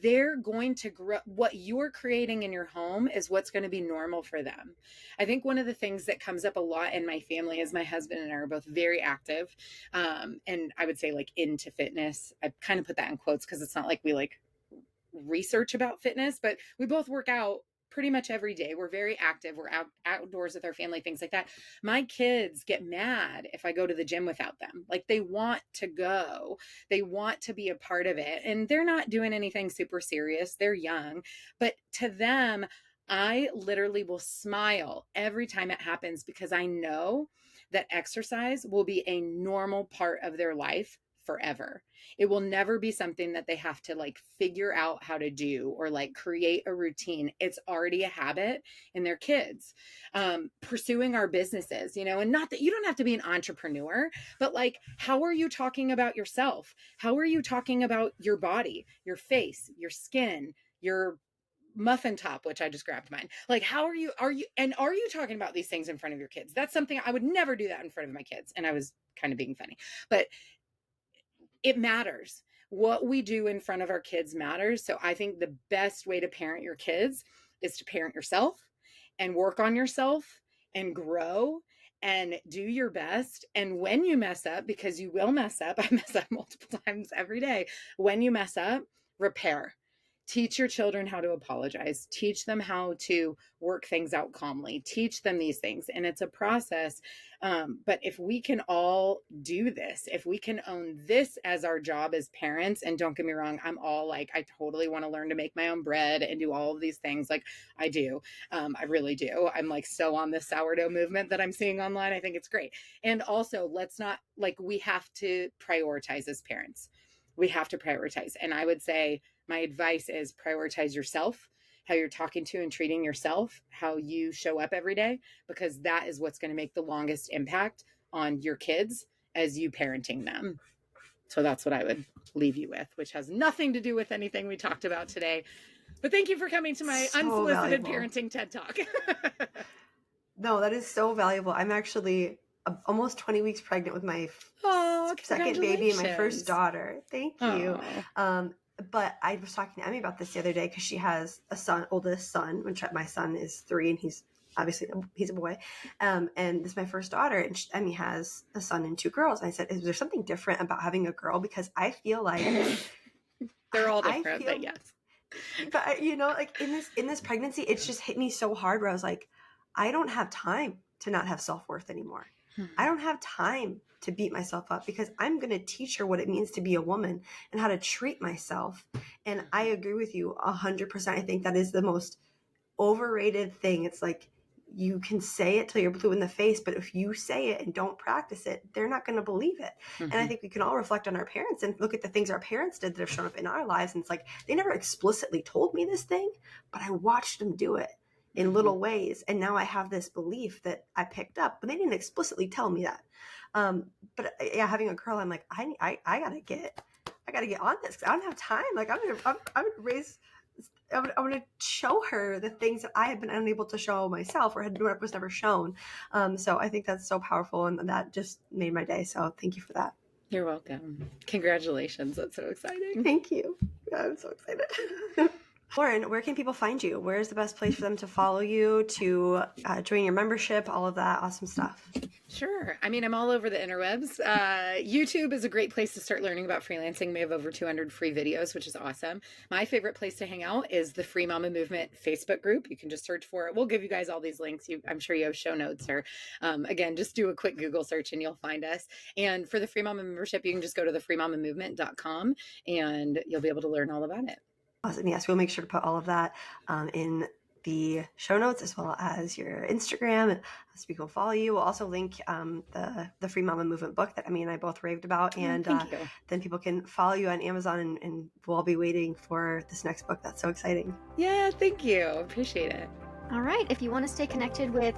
they're going to grow. What you're creating in your home is what's going to be normal for them. I think one of the things that comes up a lot in my family is my husband and I are both very active. And I would say like into fitness. I kind of put that in quotes because it's not like we like research about fitness, but we both work out pretty much every day. We're very active. We're outdoors with our family, things like that. My kids get mad if I go to the gym without them. Like they want to go, they want to be a part of it. And they're not doing anything super serious. They're young, but to them, I literally will smile every time it happens, because I know that exercise will be a normal part of their life forever. It will never be something that they have to like figure out how to do or like create a routine. It's already a habit in their kids. Pursuing our businesses, and not that you don't have to be an entrepreneur, but like, how are you talking about yourself? How are you talking about your body, your face, your skin, your muffin top, which I just grabbed mine. Like, how are you talking about these things in front of your kids? That's something I would never do that in front of my kids. And I was kind of being funny, but it matters. What we do in front of our kids matters. So I think the best way to parent your kids is to parent yourself and work on yourself and grow and do your best. And when you mess up, because you will mess up, I mess up multiple times every day. When you mess up, repair. Teach your children how to apologize. Teach them how to work things out calmly. Teach them these things. And it's a process. But if we can all do this, if we can own this as our job as parents, and don't get me wrong, I'm all like, I totally want to learn to make my own bread and do all of these things. Like I do. I really do. I'm like so on this sourdough movement that I'm seeing online. I think it's great. And also let's not like, we have to prioritize as parents. We have to prioritize. And I would say, my advice is prioritize yourself, how you're talking to and treating yourself, how you show up every day, because that is what's going to make the longest impact on your kids as you parenting them. So that's what I would leave you with, which has nothing to do with anything we talked about today. But thank you for coming to my unsolicited parenting TED Talk. No, that is so valuable. I'm actually almost 20 weeks pregnant with my second baby and my first daughter. Thank you. But I was talking to Emmy about this the other day because she has a oldest son, which my son is 3, and he's obviously he's a boy. And this is my first daughter, and Emmy has a son and 2 girls. And I said, is there something different about having a girl? Because I feel like they're all different, but yes. But like in this pregnancy, it's just hit me so hard where I was like, I don't have time to not have self-worth anymore. I don't have time to beat myself up because I'm going to teach her what it means to be a woman and how to treat myself. And I agree with you 100%. I think that is the most overrated thing. It's like you can say it till you're blue in the face, but if you say it and don't practice it, they're not going to believe it. And I think we can all reflect on our parents and look at the things our parents did that have shown up in our lives. And it's like, they never explicitly told me this thing, but I watched them do it in little ways. And now I have this belief that I picked up, but they didn't explicitly tell me that. But yeah, having a girl, I'm like, I gotta get on this. I don't have time. Like I'm gonna raise, I'm going to show her the things that I have been unable to show myself or was never shown. So I think that's so powerful, and that just made my day. So thank you for that. You're welcome. Congratulations. That's so exciting. Thank you. I'm so excited. Lauren, where can people find you? Where's the best place for them to follow you, to join your membership, all of that awesome stuff? Sure. I mean, I'm all over the interwebs. YouTube is a great place to start learning about freelancing. We have over 200 free videos, which is awesome. My favorite place to hang out is the Free Mama Movement Facebook group. You can just search for it. We'll give you guys all these links. I'm sure you have show notes, or again, just do a quick Google search and you'll find us. And for the Free Mama membership, you can just go to thefreemamamovement.com and you'll be able to learn all about it. Awesome. Yes, we'll make sure to put all of that in the show notes, as well as your Instagram, so people follow you. We'll also link the Free Mama Movement book that Emmy and I both raved about, and then people can follow you on Amazon, and we'll all be waiting for this next book. That's so exciting. Yeah, thank you. Appreciate it. All right. If you want to stay connected with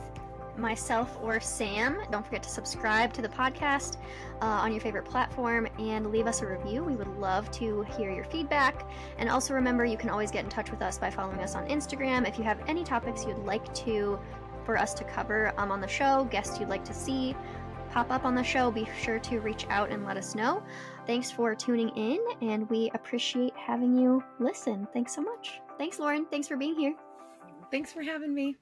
myself or Sam, don't forget to subscribe to the podcast on your favorite platform and leave us a review. We would love to hear your feedback. And also remember, you can always get in touch with us by following us on Instagram. If you have any topics you'd like for us to cover on the show, guests you'd like to see pop up on the show, be sure to reach out and let us know. Thanks for tuning in, and we appreciate having you listen. Thanks so much. Thanks, Lauren. Thanks for being here. Thanks for having me.